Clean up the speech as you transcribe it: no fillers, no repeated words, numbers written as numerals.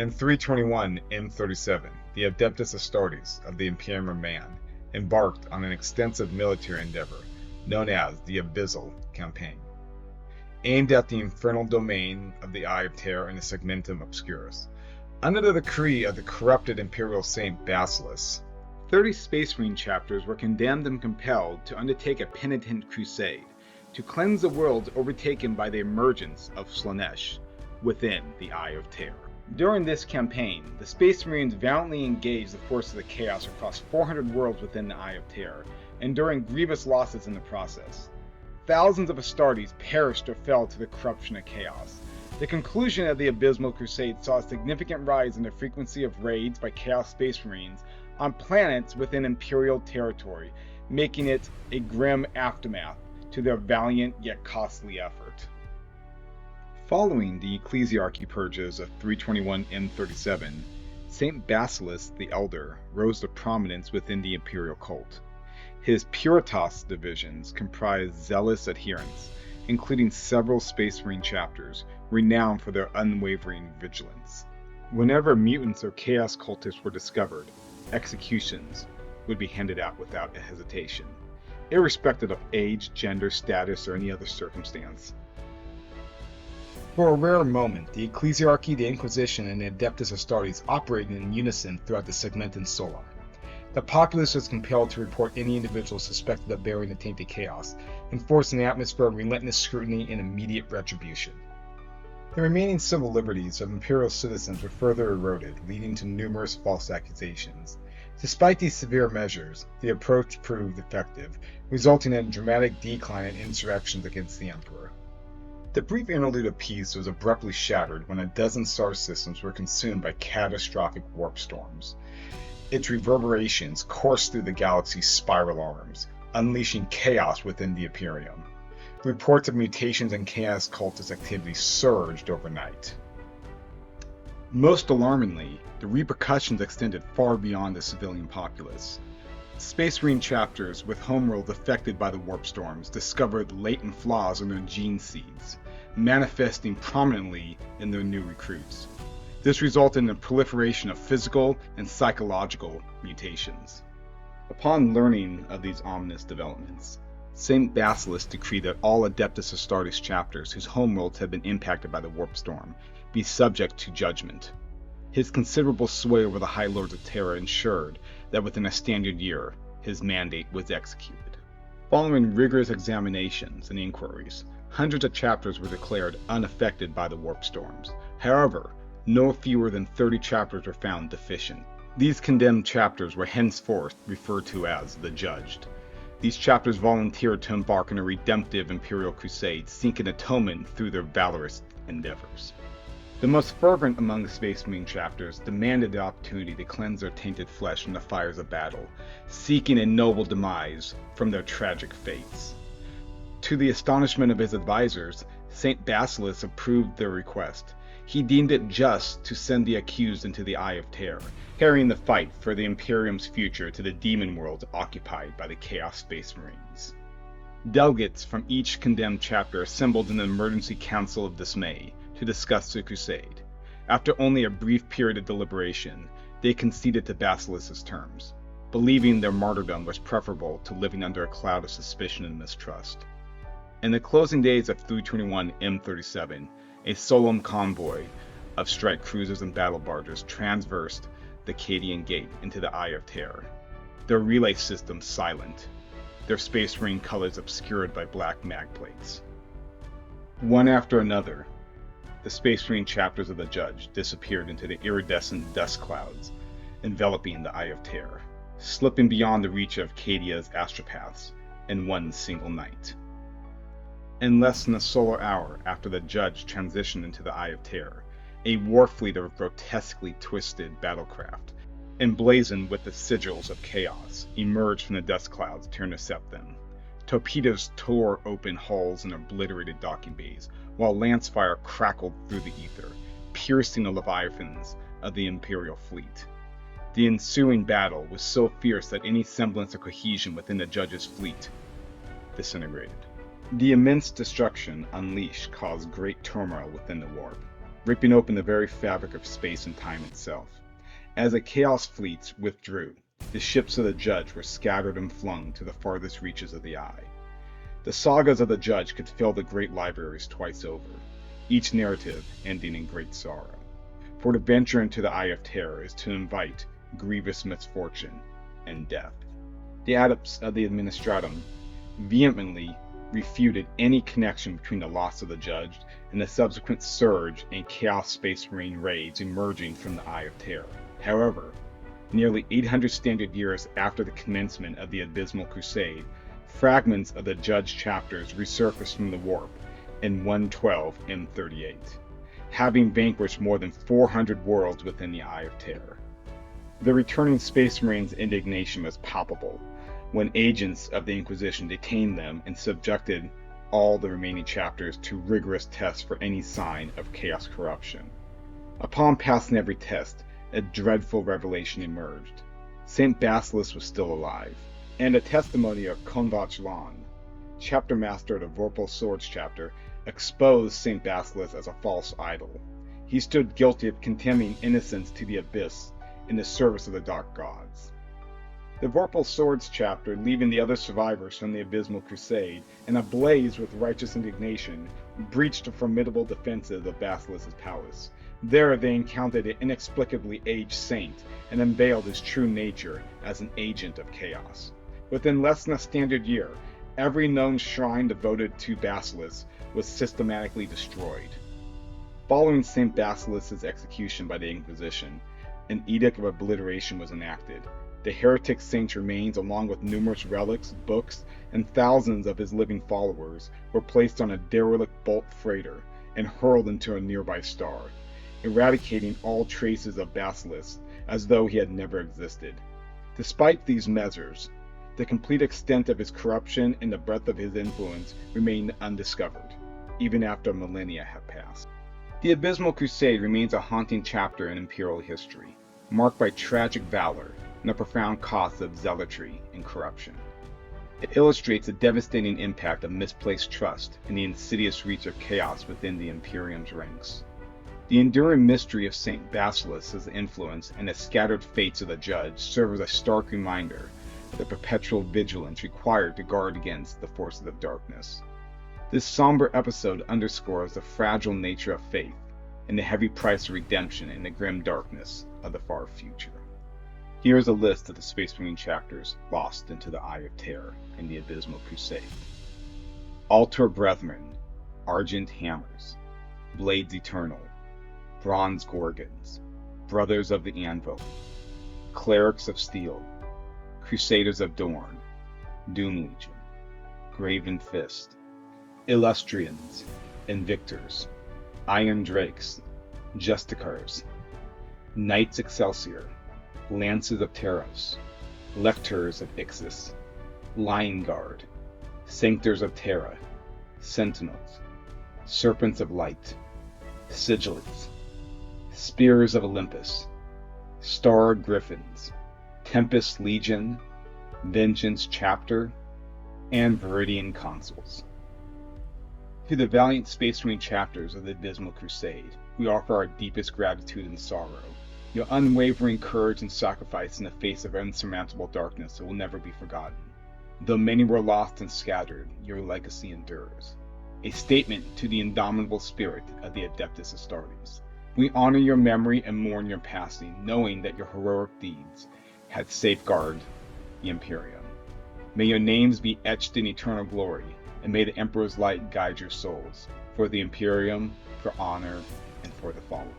In 321 M37, the Adeptus Astartes of the Imperium of Man embarked on an extensive military endeavor known as the Abyssal campaign, aimed at the infernal domain of the Eye of Terror and the Segmentum Obscurus. Under the decree of the corrupted Imperial Saint Basillius, 30 Space Marine chapters were condemned and compelled to undertake a Penitent Crusade to cleanse the worlds overtaken by the emergence of Slaanesh within the Eye of Terror. During this campaign, the Space Marines valiantly engaged the forces of chaos across 400 worlds within the Eye of Terror, enduring grievous losses in the process. Thousands of Astartes perished or fell to the corruption of chaos. The conclusion of the Abyssal Crusade saw a significant rise in the frequency of raids by Chaos Space Marines on planets within Imperial territory, making it a grim aftermath to their valiant yet costly effort. Following the ecclesiarchy purges of 321 M37, Saint Basilis the Elder rose to prominence within the imperial cult. His Puritas divisions comprised zealous adherents, including several Space Marine chapters renowned for their unwavering vigilance. Whenever mutants or chaos cultists were discovered, executions would be handed out without a hesitation, irrespective of age, gender, status, or any other circumstance. For a rare moment, the ecclesiarchy, the Inquisition, and the Adeptus Astartes operated in unison throughout the Segmentum Solar. The populace was compelled to report any individual suspected of bearing the tainted chaos, enforcing an atmosphere of relentless scrutiny and immediate retribution. The remaining civil liberties of imperial citizens were further eroded, leading to numerous false accusations. Despite these severe measures, the approach proved effective, resulting in a dramatic decline in insurrections against the emperor. The brief interlude of peace was abruptly shattered when a dozen star systems were consumed by catastrophic warp storms. Its reverberations coursed through the galaxy's spiral arms, unleashing chaos within the Imperium. Reports of mutations and chaos cultist activity surged overnight. Most alarmingly, the repercussions extended far beyond the civilian populace. Space Marine chapters with homeworlds affected by the warp storms discovered latent flaws in their gene seeds, manifesting prominently in their new recruits. This resulted in the proliferation of physical and psychological mutations. Upon learning of these ominous developments, Saint Basilis decreed that all Adeptus Astartes chapters whose homeworlds had been impacted by the warp storm be subject to judgment. His considerable sway over the High Lords of Terra ensured that within a standard year, his mandate was executed. Following rigorous examinations and inquiries, hundreds of chapters were declared unaffected by the warp storms. However, no fewer than 30 chapters were found deficient. These condemned chapters were henceforth referred to as the Judged. These chapters volunteered to embark on a redemptive imperial crusade, seeking atonement through their valorous endeavors. The most fervent among the Space Marine chapters demanded the opportunity to cleanse their tainted flesh from the fires of battle, seeking a noble demise from their tragic fates. To the astonishment of his advisors, Saint Basilis approved their request. He deemed it just to send the accused into the Eye of Terror, carrying the fight for the Imperium's future to the demon world occupied by the Chaos Space Marines. Delegates from each condemned chapter assembled in an emergency council of dismay to discuss the crusade. After only a brief period of deliberation, they conceded to Basilis's terms, believing their martyrdom was preferable to living under a cloud of suspicion and mistrust. In the closing days of 321 M37, a solemn convoy of strike cruisers and battle barges transversed the Cadian Gate into the Eye of Terror, their relay systems silent, their Space Marine colors obscured by black mag plates. One after another, the Space Marine chapters of the Judge disappeared into the iridescent dust clouds enveloping the Eye of Terror, slipping beyond the reach of Cadia's astropaths in one single night. In less than a solar hour after the Judge transitioned into the Eye of Terror, a war fleet of grotesquely twisted battlecraft, emblazoned with the sigils of chaos, emerged from the dust clouds to intercept them. Torpedoes tore open hulls and obliterated docking bays, while lancefire crackled through the ether, piercing the leviathans of the Imperial fleet. The ensuing battle was so fierce that any semblance of cohesion within the Judge's fleet disintegrated. The immense destruction unleashed caused great turmoil within the warp. ripping open the very fabric of space and time itself. As the Chaos fleets withdrew, the ships of the Judge were scattered and flung to the farthest reaches of the eye. The sagas of the Judge could fill the great libraries twice over, each narrative ending in great sorrow. For to venture into the Eye of Terror is to invite grievous misfortune and death. The adepts of the Administratum vehemently refuted any connection between the loss of the Judge and the subsequent surge in Chaos Space Marine raids emerging from the Eye of Terror. However, nearly 800 standard years after the commencement of the Abyssal Crusade, fragments of the Judge chapters resurfaced from the warp in 112 M38, having vanquished more than 400 worlds within the Eye of Terror. The returning Space Marines' indignation was palpable when agents of the Inquisition detained them and subjected all the remaining chapters to rigorous tests for any sign of Chaos corruption. Upon passing every test, a dreadful revelation emerged. Saint Basillius was still alive, and a testimony of Convach Lan, chapter master of the Vorpal Swords chapter, exposed Saint Basillius as a false idol. He stood guilty of condemning innocents to the abyss in the service of the dark gods. The Vorpal Swords chapter, leaving the other survivors from the Abyssal Crusade, and ablaze with righteous indignation, breached the formidable defenses of Basilis' palace. There they encountered an inexplicably aged saint and unveiled his true nature as an agent of chaos. Within less than a standard year, every known shrine devoted to Basilis was systematically destroyed. Following St. Basilius' execution by the Inquisition, an edict of obliteration was enacted. The heretic saint's remains, along with numerous relics, books, and thousands of his living followers, were placed on a derelict bulk freighter and hurled into a nearby star, eradicating all traces of Basilis as though he had never existed. Despite these measures, the complete extent of his corruption and the breadth of his influence remained undiscovered, even after millennia have passed. The Abyssal Crusade remains a haunting chapter in Imperial history, marked by tragic valor and the profound costs of zealotry and corruption. It illustrates the devastating impact of misplaced trust and the insidious reach of chaos within the Imperium's ranks. The enduring mystery of Saint Basilus' influence and the scattered fates of the Judge serve as a stark reminder of the perpetual vigilance required to guard against the forces of darkness. This somber episode underscores the fragile nature of faith and the heavy price of redemption in the grim darkness of the far future. Here is a list of the Space Marine chapters lost into the Eye of Terror in the Abyssal Crusade. Altar Brethren, Argent Hammers, Blades Eternal, Bronze Gorgons, Brothers of the Anvil, Clerics of Steel, Crusaders of Dorn, Doom Legion, Graven Fist, Illustrians, Invictors, Iron Drakes, Justicars, Knights Excelsior, Lances of Teros, Lectors of Ixis, Lion Guard, Sanctors of Terra, Sentinels, Serpents of Light, Sigillants, Spears of Olympus, Star Griffins, Tempest Legion, Vengeance Chapter, and Viridian Consuls. To the valiant Space Marine chapters of the Abyssal Crusade, we offer our deepest gratitude and sorrow. Your unwavering courage and sacrifice in the face of unsurmountable darkness will never be forgotten. Though many were lost and scattered, your legacy endures. A statement to the indomitable spirit of the Adeptus Astartes. We honor your memory and mourn your passing, knowing that your heroic deeds had safeguarded the Imperium. May your names be etched in eternal glory, and may the Emperor's light guide your souls, for the Imperium, for honor, and for the fallen.